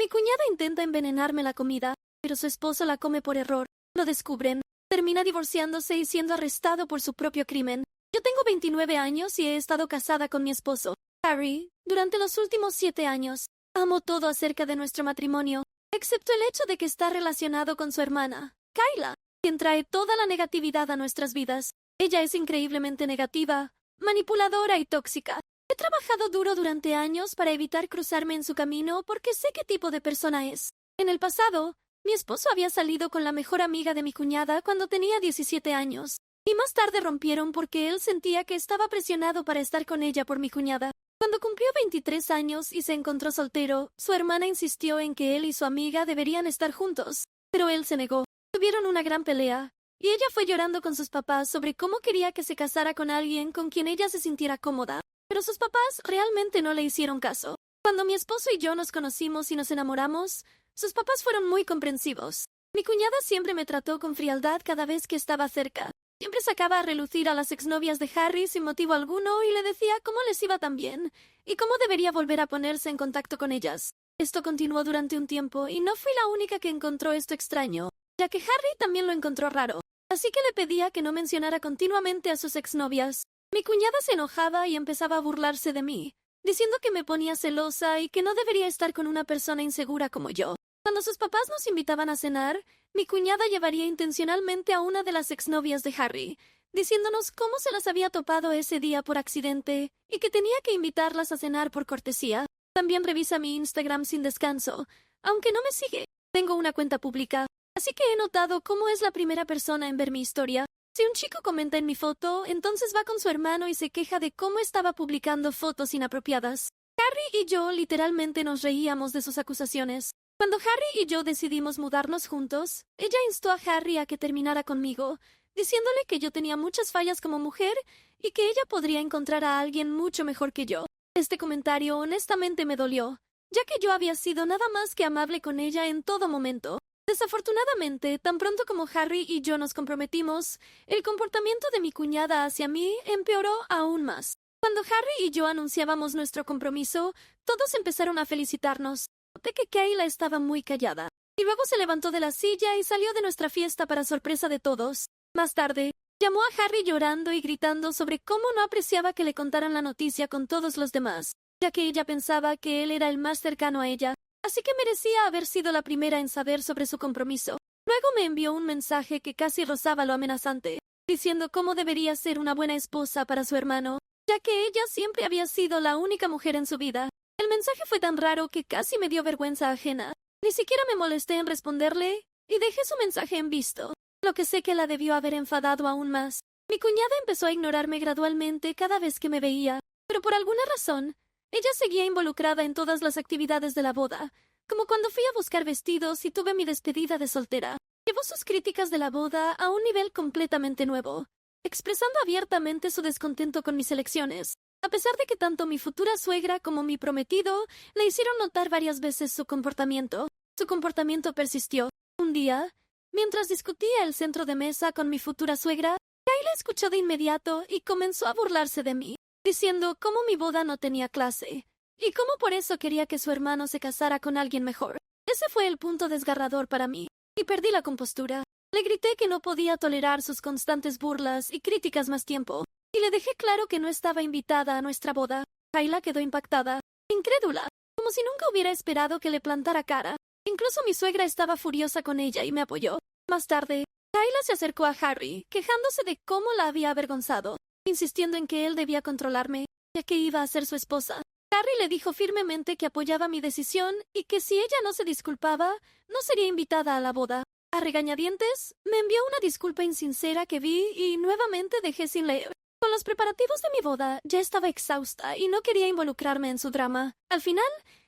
Mi cuñada intenta envenenarme la comida, pero su esposo la come por error. Lo descubren. Termina divorciándose y siendo arrestado por su propio crimen. Yo tengo 29 años y he estado casada con mi esposo, Harry, durante los últimos 7 años. Amo todo acerca de nuestro matrimonio, excepto el hecho de que está relacionado con su hermana, Kyla, quien trae toda la negatividad a nuestras vidas. Ella es increíblemente negativa, manipuladora y tóxica. He trabajado duro durante años para evitar cruzarme en su camino porque sé qué tipo de persona es. En el pasado, mi esposo había salido con la mejor amiga de mi cuñada cuando tenía 17 años, y más tarde rompieron porque él sentía que estaba presionado para estar con ella por mi cuñada. Cuando cumplió 23 años y se encontró soltero, su hermana insistió en que él y su amiga deberían estar juntos, pero él se negó. Tuvieron una gran pelea, y ella fue llorando con sus papás sobre cómo quería que se casara con alguien con quien ella se sintiera cómoda, pero sus papás realmente no le hicieron caso. Cuando mi esposo y yo nos conocimos y nos enamoramos, sus papás fueron muy comprensivos. Mi cuñada siempre me trató con frialdad cada vez que estaba cerca. Siempre sacaba a relucir a las exnovias de Harry sin motivo alguno y le decía cómo les iba tan bien y cómo debería volver a ponerse en contacto con ellas. Esto continuó durante un tiempo y no fui la única que encontró esto extraño, ya que Harry también lo encontró raro. Así que le pedía que no mencionara continuamente a sus exnovias. Mi cuñada se enojaba y empezaba a burlarse de mí, diciendo que me ponía celosa y que no debería estar con una persona insegura como yo. Cuando sus papás nos invitaban a cenar, mi cuñada llevaría intencionalmente a una de las exnovias de Harry, diciéndonos cómo se las había topado ese día por accidente y que tenía que invitarlas a cenar por cortesía. También revisa mi Instagram sin descanso, aunque no me sigue. Tengo una cuenta pública, así que he notado cómo es la primera persona en ver mi historia. Si un chico comenta en mi foto, entonces va con su hermano y se queja de cómo estaba publicando fotos inapropiadas. Harry y yo literalmente nos reíamos de sus acusaciones. Cuando Harry y yo decidimos mudarnos juntos, ella instó a Harry a que terminara conmigo, diciéndole que yo tenía muchas fallas como mujer y que ella podría encontrar a alguien mucho mejor que yo. Este comentario honestamente me dolió, ya que yo había sido nada más que amable con ella en todo momento. Desafortunadamente, tan pronto como Harry y yo nos comprometimos, el comportamiento de mi cuñada hacia mí empeoró aún más. Cuando Harry y yo anunciábamos nuestro compromiso, todos empezaron a felicitarnos. Noté que Kyla estaba muy callada, y luego se levantó de la silla y salió de nuestra fiesta para sorpresa de todos. Más tarde, llamó a Harry llorando y gritando sobre cómo no apreciaba que le contaran la noticia con todos los demás, ya que ella pensaba que él era el más cercano a ella, así que merecía haber sido la primera en saber sobre su compromiso. Luego me envió un mensaje que casi rozaba lo amenazante, diciendo cómo debería ser una buena esposa para su hermano, ya que ella siempre había sido la única mujer en su vida. El mensaje fue tan raro que casi me dio vergüenza ajena. Ni siquiera me molesté en responderle y dejé su mensaje en visto, lo que sé que la debió haber enfadado aún más. Mi cuñada empezó a ignorarme gradualmente cada vez que me veía, pero por alguna razón, ella seguía involucrada en todas las actividades de la boda, como cuando fui a buscar vestidos y tuve mi despedida de soltera. Llevó sus críticas de la boda a un nivel completamente nuevo, expresando abiertamente su descontento con mis elecciones. A pesar de que tanto mi futura suegra como mi prometido le hicieron notar varias veces su comportamiento persistió. Un día, mientras discutía el centro de mesa con mi futura suegra, Kyla escuchó de inmediato y comenzó a burlarse de mí, diciendo cómo mi boda no tenía clase, y cómo por eso quería que su hermano se casara con alguien mejor. Ese fue el punto desgarrador para mí, y perdí la compostura. Le grité que no podía tolerar sus constantes burlas y críticas más tiempo, y le dejé claro que no estaba invitada a nuestra boda. Kyla quedó impactada, incrédula, como si nunca hubiera esperado que le plantara cara. Incluso mi suegra estaba furiosa con ella y me apoyó. Más tarde, Kyla se acercó a Harry, quejándose de cómo la había avergonzado, insistiendo en que él debía controlarme, ya que iba a ser su esposa. Harry le dijo firmemente que apoyaba mi decisión y que si ella no se disculpaba, no sería invitada a la boda. A regañadientes, me envió una disculpa insincera que vi y nuevamente dejé sin leer. Con los preparativos de mi boda, ya estaba exhausta y no quería involucrarme en su drama. Al final,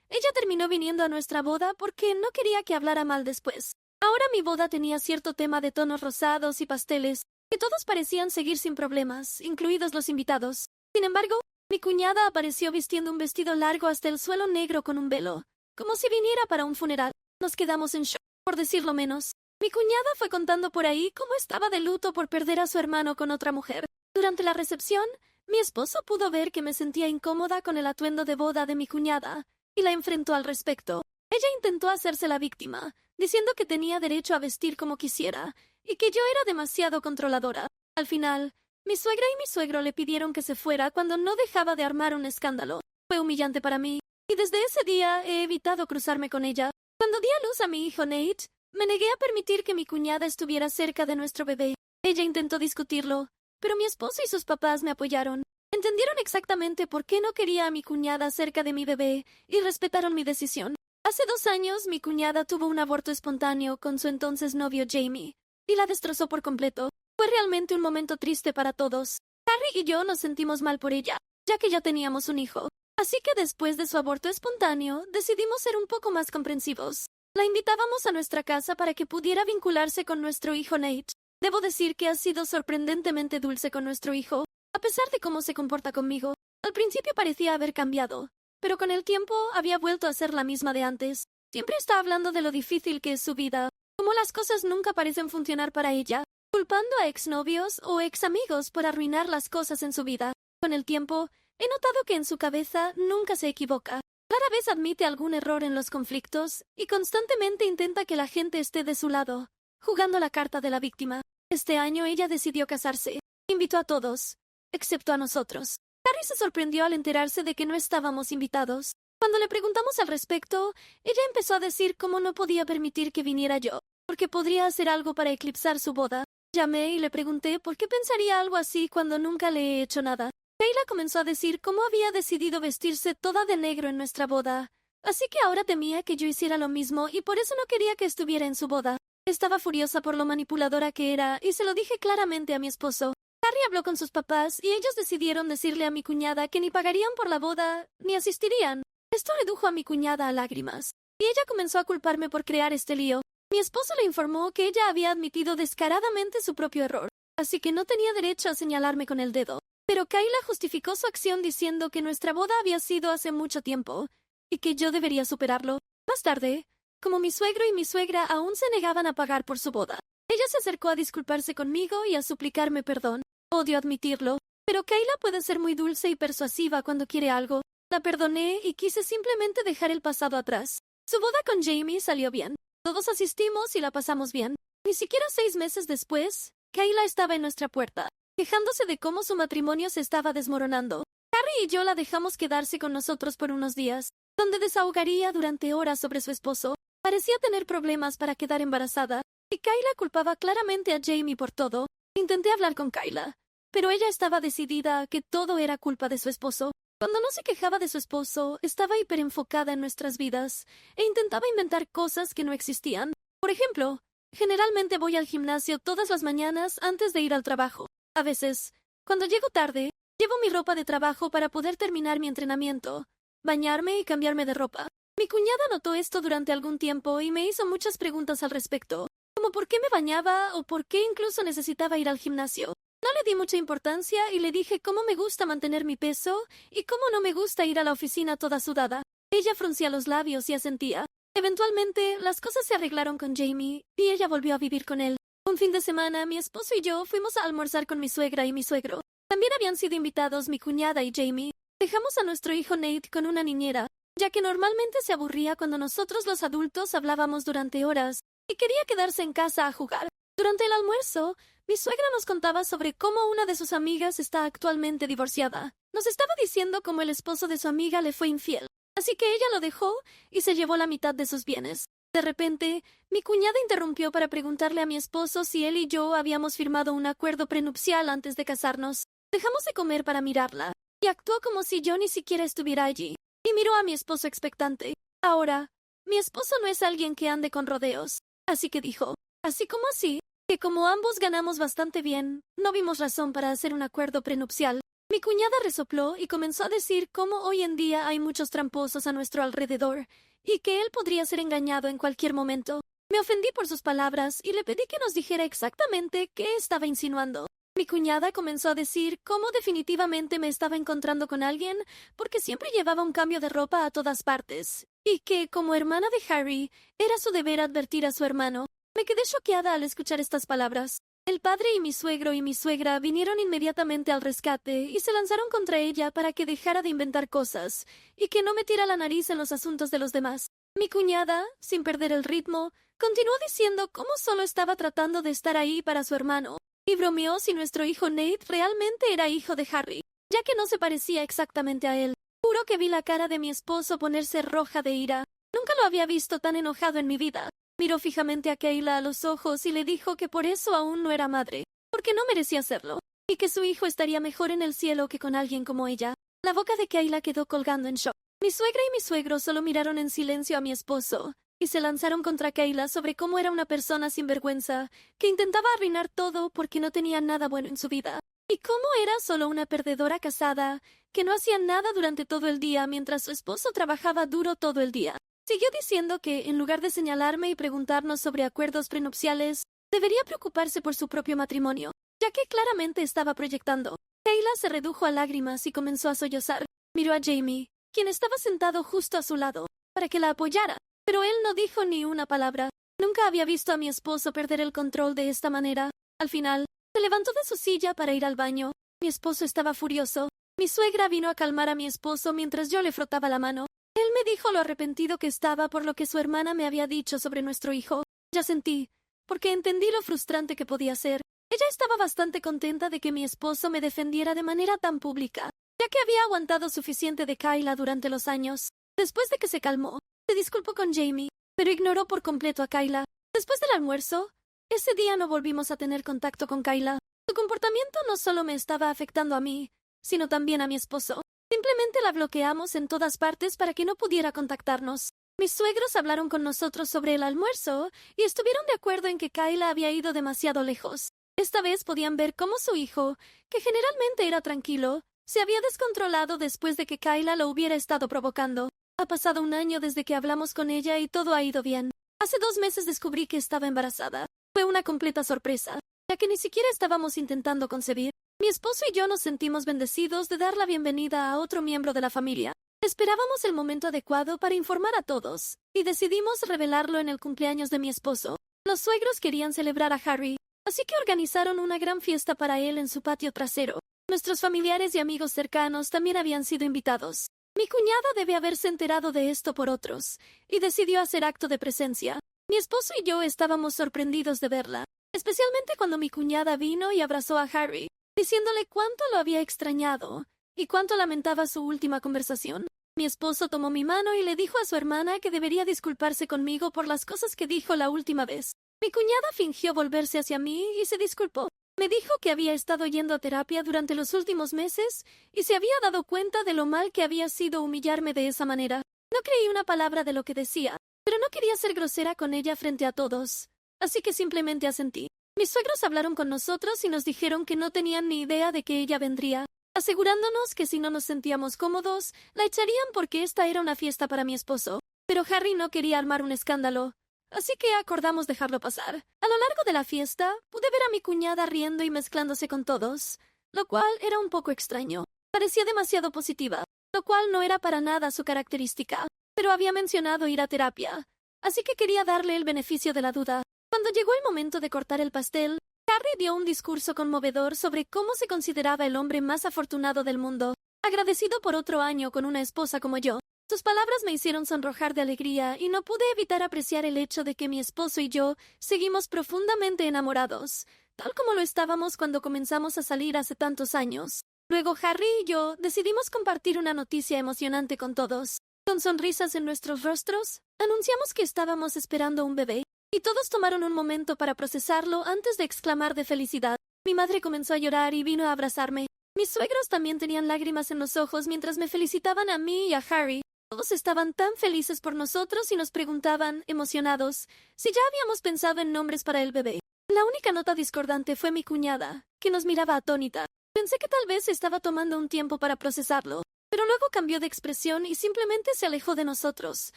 ella terminó viniendo a nuestra boda porque no quería que hablara mal después. Ahora mi boda tenía cierto tema de tonos rosados y pasteles, que todos parecían seguir sin problemas, incluidos los invitados. Sin embargo, mi cuñada apareció vistiendo un vestido largo hasta el suelo negro con un velo, como si viniera para un funeral. Nos quedamos en shock, por decirlo menos. Mi cuñada fue contando por ahí cómo estaba de luto por perder a su hermano con otra mujer. Durante la recepción, mi esposo pudo ver que me sentía incómoda con el atuendo de boda de mi cuñada, y la enfrentó al respecto. Ella intentó hacerse la víctima, diciendo que tenía derecho a vestir como quisiera, y que yo era demasiado controladora. Al final, mi suegra y mi suegro le pidieron que se fuera cuando no dejaba de armar un escándalo. Fue humillante para mí, y desde ese día he evitado cruzarme con ella. Cuando di a luz a mi hijo Nate, me negué a permitir que mi cuñada estuviera cerca de nuestro bebé. Ella intentó discutirlo, pero mi esposo y sus papás me apoyaron. Entendieron exactamente por qué no quería a mi cuñada cerca de mi bebé y respetaron mi decisión. Hace 2 años, mi cuñada tuvo un aborto espontáneo con su entonces novio Jamie, y la destrozó por completo. Fue realmente un momento triste para todos. Harry y yo nos sentimos mal por ella, ya que ya teníamos un hijo. Así que después de su aborto espontáneo, decidimos ser un poco más comprensivos. La invitábamos a nuestra casa para que pudiera vincularse con nuestro hijo Nate. Debo decir que ha sido sorprendentemente dulce con nuestro hijo, a pesar de cómo se comporta conmigo. Al principio parecía haber cambiado, pero con el tiempo había vuelto a ser la misma de antes. Siempre está hablando de lo difícil que es su vida, cómo las cosas nunca parecen funcionar para ella, culpando a exnovios o examigos por arruinar las cosas en su vida. Con el tiempo, he notado que en su cabeza nunca se equivoca. Rara vez admite algún error en los conflictos y constantemente intenta que la gente esté de su lado, jugando la carta de la víctima. Este año ella decidió casarse. Invitó a todos, excepto a nosotros. Harry se sorprendió al enterarse de que no estábamos invitados. Cuando le preguntamos al respecto, ella empezó a decir cómo no podía permitir que viniera yo, porque podría hacer algo para eclipsar su boda. Llamé y le pregunté por qué pensaría algo así cuando nunca le he hecho nada. Kayla comenzó a decir cómo había decidido vestirse toda de negro en nuestra boda, así que ahora temía que yo hiciera lo mismo y por eso no quería que estuviera en su boda. Estaba furiosa por lo manipuladora que era y se lo dije claramente a mi esposo. Harry habló con sus papás y ellos decidieron decirle a mi cuñada que ni pagarían por la boda ni asistirían. Esto redujo a mi cuñada a lágrimas, y ella comenzó a culparme por crear este lío. Mi esposo le informó que ella había admitido descaradamente su propio error, así que no tenía derecho a señalarme con el dedo. Pero Kayla justificó su acción diciendo que nuestra boda había sido hace mucho tiempo y que yo debería superarlo. Más tarde, como mi suegro y mi suegra aún se negaban a pagar por su boda, ella se acercó a disculparse conmigo y a suplicarme perdón. Odio admitirlo, pero Kayla puede ser muy dulce y persuasiva cuando quiere algo. La perdoné y quise simplemente dejar el pasado atrás. Su boda con Jamie salió bien. Todos asistimos y la pasamos bien. Ni siquiera 6 meses después, Kayla estaba en nuestra puerta, quejándose de cómo su matrimonio se estaba desmoronando. Harry y yo la dejamos quedarse con nosotros por unos días, donde desahogaría durante horas sobre su esposo. Parecía tener problemas para quedar embarazada, y Kayla culpaba claramente a Jamie por todo. Intenté hablar con Kayla, pero ella estaba decidida a que todo era culpa de su esposo. Cuando no se quejaba de su esposo, estaba hiperenfocada en nuestras vidas e intentaba inventar cosas que no existían. Por ejemplo, generalmente voy al gimnasio todas las mañanas antes de ir al trabajo. A veces, cuando llego tarde, llevo mi ropa de trabajo para poder terminar mi entrenamiento, bañarme y cambiarme de ropa. Mi cuñada notó esto durante algún tiempo y me hizo muchas preguntas al respecto, como por qué me bañaba o por qué incluso necesitaba ir al gimnasio. No le di mucha importancia y le dije cómo me gusta mantener mi peso y cómo no me gusta ir a la oficina toda sudada. Ella fruncía los labios y asentía. Eventualmente, las cosas se arreglaron con Jamie y ella volvió a vivir con él. Un fin de semana, mi esposo y yo fuimos a almorzar con mi suegra y mi suegro. También habían sido invitados mi cuñada y Jamie. Dejamos a nuestro hijo Nate con una niñera, ya que normalmente se aburría cuando nosotros los adultos hablábamos durante horas y quería quedarse en casa a jugar. Durante el almuerzo, mi suegra nos contaba sobre cómo una de sus amigas está actualmente divorciada. Nos estaba diciendo cómo el esposo de su amiga le fue infiel, así que ella lo dejó y se llevó la mitad de sus bienes. De repente, mi cuñada interrumpió para preguntarle a mi esposo si él y yo habíamos firmado un acuerdo prenupcial antes de casarnos. Dejamos de comer para mirarla, y actuó como si yo ni siquiera estuviera allí, y miró a mi esposo expectante. Ahora, mi esposo no es alguien que ande con rodeos, así que dijo, así como así, que como ambos ganamos bastante bien, no vimos razón para hacer un acuerdo prenupcial. Mi cuñada resopló y comenzó a decir cómo hoy en día hay muchos tramposos a nuestro alrededor, y que él podría ser engañado en cualquier momento. Me ofendí por sus palabras y le pedí que nos dijera exactamente qué estaba insinuando. Mi cuñada comenzó a decir cómo definitivamente me estaba encontrando con alguien porque siempre llevaba un cambio de ropa a todas partes, y que, como hermana de Harry, era su deber advertir a su hermano. Me quedé choqueada al escuchar estas palabras. El padre y mi suegro y mi suegra vinieron inmediatamente al rescate y se lanzaron contra ella para que dejara de inventar cosas y que no metiera la nariz en los asuntos de los demás. Mi cuñada, sin perder el ritmo, continuó diciendo cómo solo estaba tratando de estar ahí para su hermano, y bromeó si nuestro hijo Nate realmente era hijo de Harry, ya que no se parecía exactamente a él. Juro que vi la cara de mi esposo ponerse roja de ira. Nunca lo había visto tan enojado en mi vida. Miró fijamente a Kayla a los ojos y le dijo que por eso aún no era madre, porque no merecía serlo, y que su hijo estaría mejor en el cielo que con alguien como ella. La boca de Kayla quedó colgando en shock. Mi suegra y mi suegro solo miraron en silencio a mi esposo, y se lanzaron contra Kayla sobre cómo era una persona sin vergüenza, que intentaba arruinar todo porque no tenía nada bueno en su vida, y cómo era solo una perdedora casada, que no hacía nada durante todo el día mientras su esposo trabajaba duro todo el día. Siguió diciendo que, en lugar de señalarme y preguntarnos sobre acuerdos prenupciales, debería preocuparse por su propio matrimonio, ya que claramente estaba proyectando. Kayla se redujo a lágrimas y comenzó a sollozar. Miró a Jamie, quien estaba sentado justo a su lado, para que la apoyara, pero él no dijo ni una palabra. Nunca había visto a mi esposo perder el control de esta manera. Al final, se levantó de su silla para ir al baño. Mi esposo estaba furioso. Mi suegra vino a calmar a mi esposo mientras yo le frotaba la mano. Él me dijo lo arrepentido que estaba por lo que su hermana me había dicho sobre nuestro hijo. Ya sentí, porque entendí lo frustrante que podía ser. Ella estaba bastante contenta de que mi esposo me defendiera de manera tan pública, ya que había aguantado suficiente de Kayla durante los años. Después de que se calmó, se disculpó con Jamie, pero ignoró por completo a Kayla. Después del almuerzo, ese día no volvimos a tener contacto con Kayla. Su comportamiento no solo me estaba afectando a mí, sino también a mi esposo. Simplemente la bloqueamos en todas partes para que no pudiera contactarnos. Mis suegros hablaron con nosotros sobre el almuerzo y estuvieron de acuerdo en que Kayla había ido demasiado lejos. Esta vez podían ver cómo su hijo, que generalmente era tranquilo, se había descontrolado después de que Kayla lo hubiera estado provocando. Ha pasado un año desde que hablamos con ella y todo ha ido bien. Hace 2 meses descubrí que estaba embarazada. Fue una completa sorpresa, ya que ni siquiera estábamos intentando concebir. Mi esposo y yo nos sentimos bendecidos de dar la bienvenida a otro miembro de la familia. Esperábamos el momento adecuado para informar a todos, y decidimos revelarlo en el cumpleaños de mi esposo. Los suegros querían celebrar a Harry, así que organizaron una gran fiesta para él en su patio trasero. Nuestros familiares y amigos cercanos también habían sido invitados. Mi cuñada debe haberse enterado de esto por otros, y decidió hacer acto de presencia. Mi esposo y yo estábamos sorprendidos de verla, especialmente cuando mi cuñada vino y abrazó a Harry, diciéndole cuánto lo había extrañado y cuánto lamentaba su última conversación. Mi esposo tomó mi mano y le dijo a su hermana que debería disculparse conmigo por las cosas que dijo la última vez. Mi cuñada fingió volverse hacia mí y se disculpó. Me dijo que había estado yendo a terapia durante los últimos meses y se había dado cuenta de lo mal que había sido humillarme de esa manera. No creí una palabra de lo que decía, pero no quería ser grosera con ella frente a todos, así que simplemente asentí. Mis suegros hablaron con nosotros y nos dijeron que no tenían ni idea de que ella vendría, asegurándonos que si no nos sentíamos cómodos, la echarían porque esta era una fiesta para mi esposo. Pero Harry no quería armar un escándalo, así que acordamos dejarlo pasar. A lo largo de la fiesta, pude ver a mi cuñada riendo y mezclándose con todos, lo cual era un poco extraño. Parecía demasiado positiva, lo cual no era para nada su característica, pero había mencionado ir a terapia, así que quería darle el beneficio de la duda. Cuando llegó el momento de cortar el pastel, Harry dio un discurso conmovedor sobre cómo se consideraba el hombre más afortunado del mundo, agradecido por otro año con una esposa como yo. Sus palabras me hicieron sonrojar de alegría y no pude evitar apreciar el hecho de que mi esposo y yo seguimos profundamente enamorados, tal como lo estábamos cuando comenzamos a salir hace tantos años. Luego Harry y yo decidimos compartir una noticia emocionante con todos. Con sonrisas en nuestros rostros, anunciamos que estábamos esperando un bebé, y todos tomaron un momento para procesarlo antes de exclamar de felicidad. Mi madre comenzó a llorar y vino a abrazarme. Mis suegros también tenían lágrimas en los ojos mientras me felicitaban a mí y a Harry. Todos estaban tan felices por nosotros y nos preguntaban, emocionados, si ya habíamos pensado en nombres para el bebé. La única nota discordante fue mi cuñada, que nos miraba atónita. Pensé que tal vez estaba tomando un tiempo para procesarlo, pero luego cambió de expresión y simplemente se alejó de nosotros,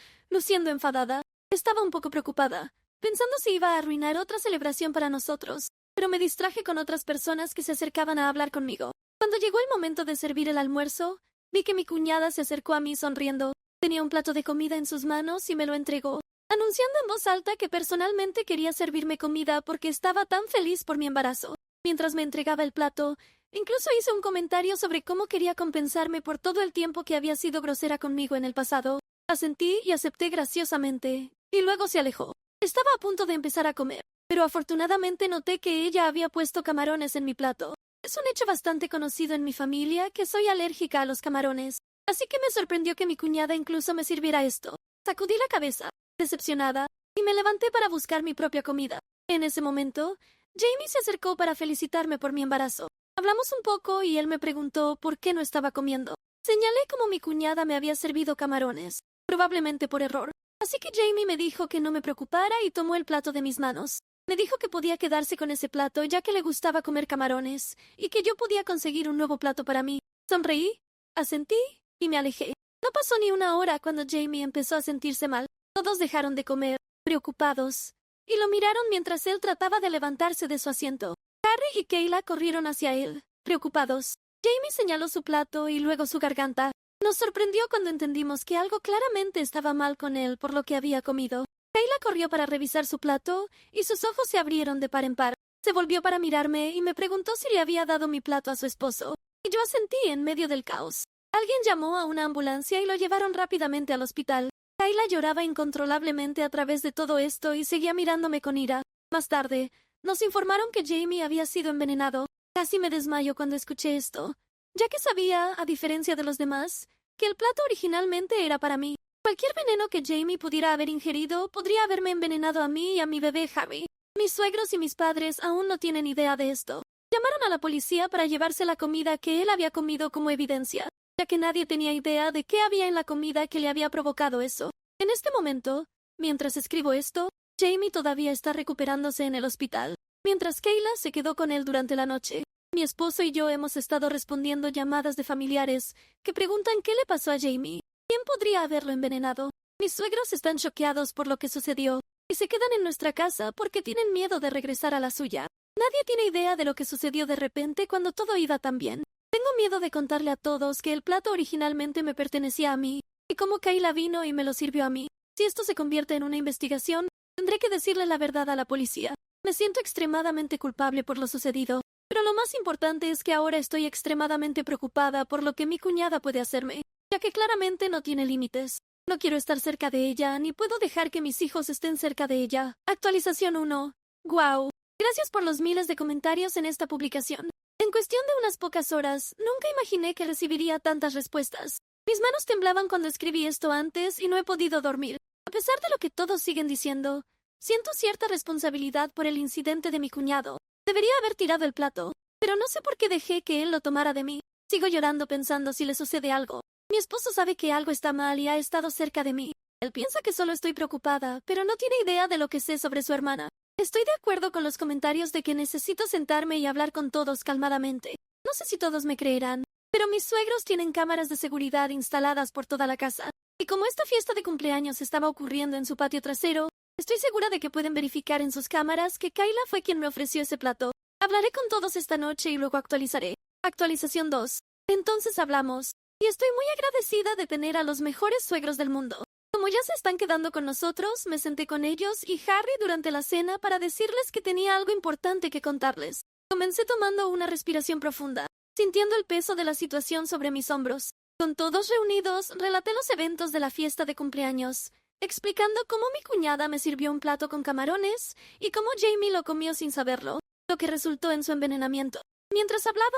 luciendo enfadada. Estaba un poco preocupada, pensando si iba a arruinar otra celebración para nosotros, pero me distraje con otras personas que se acercaban a hablar conmigo. Cuando llegó el momento de servir el almuerzo, vi que mi cuñada se acercó a mí sonriendo. Tenía un plato de comida en sus manos y me lo entregó, anunciando en voz alta que personalmente quería servirme comida porque estaba tan feliz por mi embarazo. Mientras me entregaba el plato, incluso hizo un comentario sobre cómo quería compensarme por todo el tiempo que había sido grosera conmigo en el pasado. Asentí y acepté graciosamente, y luego se alejó. Estaba a punto de empezar a comer, pero afortunadamente noté que ella había puesto camarones en mi plato. Es un hecho bastante conocido en mi familia que soy alérgica a los camarones, así que me sorprendió que mi cuñada incluso me sirviera esto. Sacudí la cabeza, decepcionada, y me levanté para buscar mi propia comida. En ese momento, Jamie se acercó para felicitarme por mi embarazo. Hablamos un poco y él me preguntó por qué no estaba comiendo. Señalé cómo mi cuñada me había servido camarones, probablemente por error. Así que Jamie me dijo que no me preocupara y tomó el plato de mis manos. Me dijo que podía quedarse con ese plato ya que le gustaba comer camarones y que yo podía conseguir un nuevo plato para mí. Sonreí, asentí y me alejé. No pasó ni una hora cuando Jamie empezó a sentirse mal. Todos dejaron de comer, preocupados, y lo miraron mientras él trataba de levantarse de su asiento. Harry y Kayla corrieron hacia él, preocupados. Jamie señaló su plato y luego su garganta. Nos sorprendió cuando entendimos que algo claramente estaba mal con él por lo que había comido. Kayla corrió para revisar su plato y sus ojos se abrieron de par en par. Se volvió para mirarme y me preguntó si le había dado mi plato a su esposo. Y yo asentí en medio del caos. Alguien llamó a una ambulancia y lo llevaron rápidamente al hospital. Kayla lloraba incontrolablemente a través de todo esto y seguía mirándome con ira. Más tarde, nos informaron que Jamie había sido envenenado. Casi me desmayo cuando escuché esto, ya que sabía, a diferencia de los demás, que el plato originalmente era para mí. Cualquier veneno que Jamie pudiera haber ingerido podría haberme envenenado a mí y a mi bebé Harry. Mis suegros y mis padres aún no tienen idea de esto. Llamaron a la policía para llevarse la comida que él había comido como evidencia, ya que nadie tenía idea de qué había en la comida que le había provocado eso. En este momento, mientras escribo esto, Jamie todavía está recuperándose en el hospital, mientras Kayla se quedó con él durante la noche. Mi esposo y yo hemos estado respondiendo llamadas de familiares que preguntan qué le pasó a Jamie. ¿Quién podría haberlo envenenado? Mis suegros están choqueados por lo que sucedió y se quedan en nuestra casa porque tienen miedo de regresar a la suya. Nadie tiene idea de lo que sucedió de repente cuando todo iba tan bien. Tengo miedo de contarle a todos que el plato originalmente me pertenecía a mí y cómo Kayla vino y me lo sirvió a mí. Si esto se convierte en una investigación, tendré que decirle la verdad a la policía. Me siento extremadamente culpable por lo sucedido, pero lo más importante es que ahora estoy extremadamente preocupada por lo que mi cuñada puede hacerme, ya que claramente no tiene límites. No quiero estar cerca de ella, ni puedo dejar que mis hijos estén cerca de ella. Actualización 1. ¡Guau! Gracias por los miles de comentarios en esta publicación. En cuestión de unas pocas horas, nunca imaginé que recibiría tantas respuestas. Mis manos temblaban cuando escribí esto antes y no he podido dormir. A pesar de lo que todos siguen diciendo, siento cierta responsabilidad por el incidente de mi cuñado. Debería haber tirado el plato, pero no sé por qué dejé que él lo tomara de mí. Sigo llorando pensando si le sucede algo. Mi esposo sabe que algo está mal y ha estado cerca de mí. Él piensa que solo estoy preocupada, pero no tiene idea de lo que sé sobre su hermana. Estoy de acuerdo con los comentarios de que necesito sentarme y hablar con todos calmadamente. No sé si todos me creerán, pero mis suegros tienen cámaras de seguridad instaladas por toda la casa. Y como esta fiesta de cumpleaños estaba ocurriendo en su patio trasero, estoy segura de que pueden verificar en sus cámaras que Kayla fue quien me ofreció ese plato. Hablaré con todos esta noche y luego actualizaré. Actualización 2. Entonces hablamos. Y estoy muy agradecida de tener a los mejores suegros del mundo. Como ya se están quedando con nosotros, me senté con ellos y Harry durante la cena para decirles que tenía algo importante que contarles. Comencé tomando una respiración profunda, sintiendo el peso de la situación sobre mis hombros. Con todos reunidos, relaté los eventos de la fiesta de cumpleaños, explicando cómo mi cuñada me sirvió un plato con camarones y cómo Jamie lo comió sin saberlo, lo que resultó en su envenenamiento. Mientras hablaba,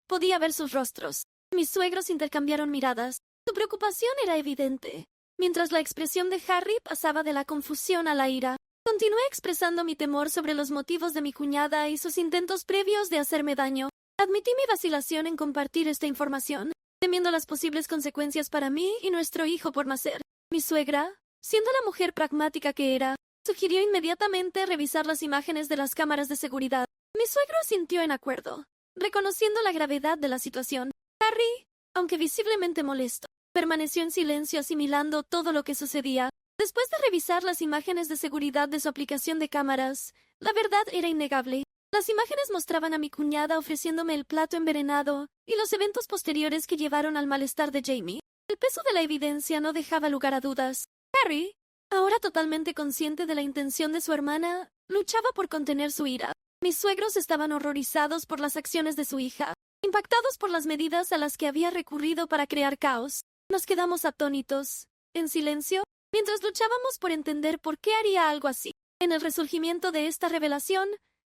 podía ver sus rostros. Mis suegros intercambiaron miradas. Su preocupación era evidente, mientras la expresión de Harry pasaba de la confusión a la ira. Continué expresando mi temor sobre los motivos de mi cuñada y sus intentos previos de hacerme daño. Admití mi vacilación en compartir esta información, temiendo las posibles consecuencias para mí y nuestro hijo por nacer. Mi suegra, siendo la mujer pragmática que era, sugirió inmediatamente revisar las imágenes de las cámaras de seguridad. Mi suegro asintió en acuerdo, reconociendo la gravedad de la situación. Harry, aunque visiblemente molesto, permaneció en silencio asimilando todo lo que sucedía. Después de revisar las imágenes de seguridad de su aplicación de cámaras, la verdad era innegable. Las imágenes mostraban a mi cuñada ofreciéndome el plato envenenado y los eventos posteriores que llevaron al malestar de Jamie. El peso de la evidencia no dejaba lugar a dudas. Harry, ahora totalmente consciente de la intención de su hermana, luchaba por contener su ira. Mis suegros estaban horrorizados por las acciones de su hija, impactados por las medidas a las que había recurrido para crear caos. Nos quedamos atónitos, en silencio, mientras luchábamos por entender por qué haría algo así. En el resurgimiento de esta revelación,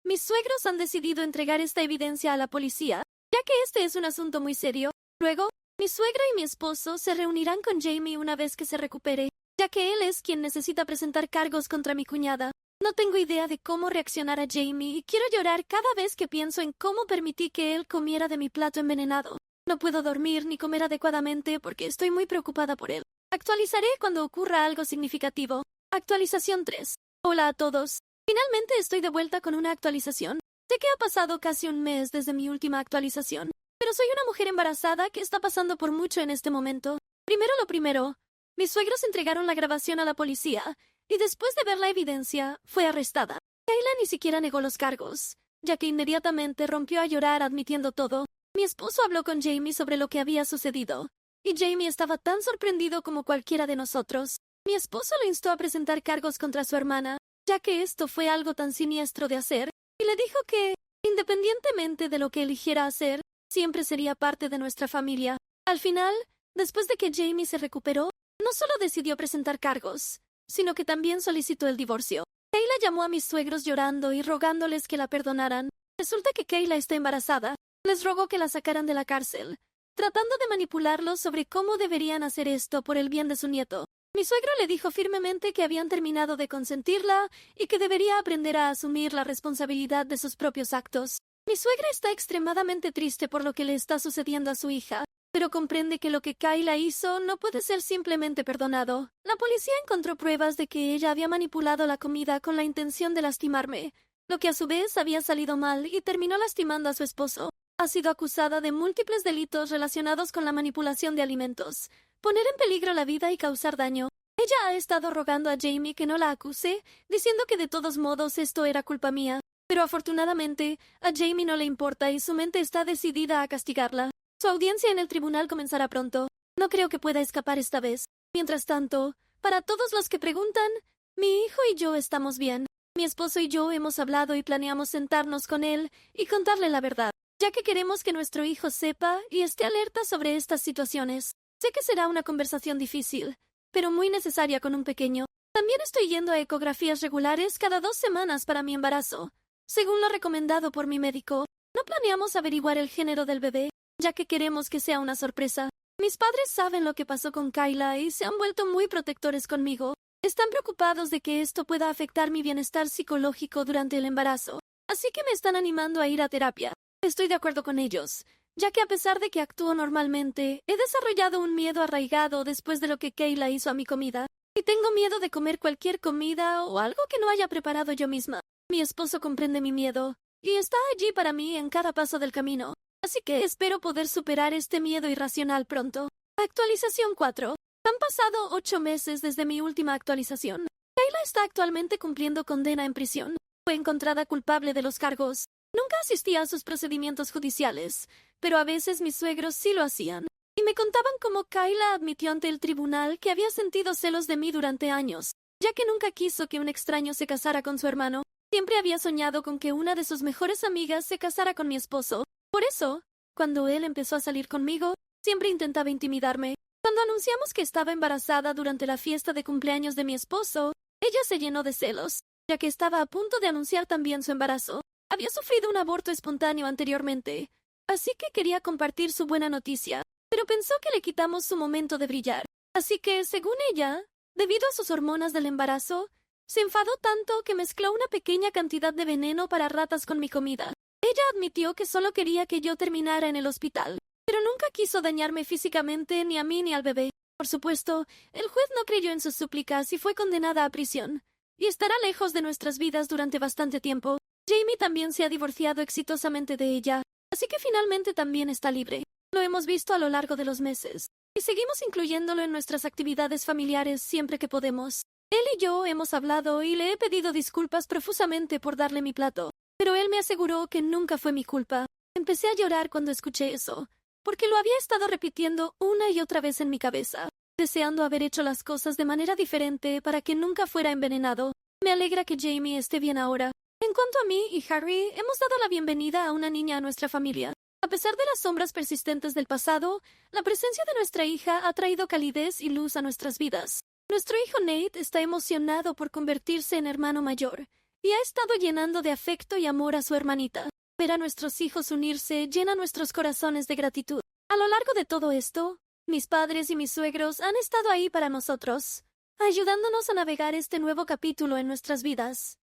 mis suegros han decidido entregar esta evidencia a la policía, ya que este es un asunto muy serio. Luego, mi suegra y mi esposo se reunirán con Jamie una vez que se recupere, ya que él es quien necesita presentar cargos contra mi cuñada. No tengo idea de cómo reaccionar a Jamie y quiero llorar cada vez que pienso en cómo permití que él comiera de mi plato envenenado. No puedo dormir ni comer adecuadamente porque estoy muy preocupada por él. Actualizaré cuando ocurra algo significativo. Actualización 3. Hola a todos. Finalmente estoy de vuelta con una actualización. Sé que ha pasado casi un mes desde mi última actualización, pero soy una mujer embarazada que está pasando por mucho en este momento. Primero lo primero, mis suegros entregaron la grabación a la policía, y después de ver la evidencia, fue arrestada. Kayla ni siquiera negó los cargos, ya que inmediatamente rompió a llorar admitiendo todo. Mi esposo habló con Jamie sobre lo que había sucedido, y Jamie estaba tan sorprendido como cualquiera de nosotros. Mi esposo lo instó a presentar cargos contra su hermana, ya que esto fue algo tan siniestro de hacer, y le dijo que, independientemente de lo que eligiera hacer, siempre sería parte de nuestra familia. Al final, después de que Jamie se recuperó, no solo decidió presentar cargos, sino que también solicitó el divorcio. Kayla llamó a mis suegros llorando y rogándoles que la perdonaran. Resulta que Kayla está embarazada. Les rogó que la sacaran de la cárcel, tratando de manipularlos sobre cómo deberían hacer esto por el bien de su nieto. Mi suegro le dijo firmemente que habían terminado de consentirla y que debería aprender a asumir la responsabilidad de sus propios actos. Mi suegra está extremadamente triste por lo que le está sucediendo a su hija, pero comprende que lo que Kayla hizo no puede ser simplemente perdonado. La policía encontró pruebas de que ella había manipulado la comida con la intención de lastimarme, lo que a su vez había salido mal y terminó lastimando a su esposo. Ha sido acusada de múltiples delitos relacionados con la manipulación de alimentos, poner en peligro la vida y causar daño. Ella ha estado rogando a Jamie que no la acuse, diciendo que de todos modos esto era culpa mía. Pero afortunadamente, a Jamie no le importa y su mente está decidida a castigarla. Su audiencia en el tribunal comenzará pronto. No creo que pueda escapar esta vez. Mientras tanto, para todos los que preguntan, mi hijo y yo estamos bien. Mi esposo y yo hemos hablado y planeamos sentarnos con él y contarle la verdad, ya que queremos que nuestro hijo sepa y esté alerta sobre estas situaciones. Sé que será una conversación difícil, pero muy necesaria con un pequeño. También estoy yendo a ecografías regulares cada 2 semanas para mi embarazo, según lo recomendado por mi médico. No planeamos averiguar el género del bebé, ya que queremos que sea una sorpresa. Mis padres saben lo que pasó con Kayla y se han vuelto muy protectores conmigo. Están preocupados de que esto pueda afectar mi bienestar psicológico durante el embarazo, así que me están animando a ir a terapia. Estoy de acuerdo con ellos, ya que a pesar de que actúo normalmente, he desarrollado un miedo arraigado después de lo que Kayla hizo a mi comida, y tengo miedo de comer cualquier comida o algo que no haya preparado yo misma. Mi esposo comprende mi miedo, y está allí para mí en cada paso del camino, así que espero poder superar este miedo irracional pronto. Actualización 4. Han pasado 8 meses desde mi última actualización. Kayla está actualmente cumpliendo condena en prisión. Fue encontrada culpable de los cargos. Nunca asistía a sus procedimientos judiciales, pero a veces mis suegros sí lo hacían, y me contaban cómo Kayla admitió ante el tribunal que había sentido celos de mí durante años, ya que nunca quiso que un extraño se casara con su hermano. Siempre había soñado con que una de sus mejores amigas se casara con mi esposo. Por eso, cuando él empezó a salir conmigo, siempre intentaba intimidarme. Cuando anunciamos que estaba embarazada durante la fiesta de cumpleaños de mi esposo, ella se llenó de celos, ya que estaba a punto de anunciar también su embarazo. Había sufrido un aborto espontáneo anteriormente, así que quería compartir su buena noticia, pero pensó que le quitamos su momento de brillar. Así que, según ella, debido a sus hormonas del embarazo, se enfadó tanto que mezcló una pequeña cantidad de veneno para ratas con mi comida. Ella admitió que solo quería que yo terminara en el hospital, pero nunca quiso dañarme físicamente ni a mí ni al bebé. Por supuesto, el juez no creyó en sus súplicas y fue condenada a prisión, y estará lejos de nuestras vidas durante bastante tiempo. Jamie también se ha divorciado exitosamente de ella, así que finalmente también está libre. Lo hemos visto a lo largo de los meses, y seguimos incluyéndolo en nuestras actividades familiares siempre que podemos. Él y yo hemos hablado y le he pedido disculpas profusamente por darle mi plato, pero él me aseguró que nunca fue mi culpa. Empecé a llorar cuando escuché eso, porque lo había estado repitiendo una y otra vez en mi cabeza, deseando haber hecho las cosas de manera diferente para que nunca fuera envenenado. Me alegra que Jamie esté bien ahora. En cuanto a mí y Harry, hemos dado la bienvenida a una niña a nuestra familia. A pesar de las sombras persistentes del pasado, la presencia de nuestra hija ha traído calidez y luz a nuestras vidas. Nuestro hijo Nate está emocionado por convertirse en hermano mayor y ha estado llenando de afecto y amor a su hermanita. Ver a nuestros hijos unirse llena nuestros corazones de gratitud. A lo largo de todo esto, mis padres y mis suegros han estado ahí para nosotros, ayudándonos a navegar este nuevo capítulo en nuestras vidas.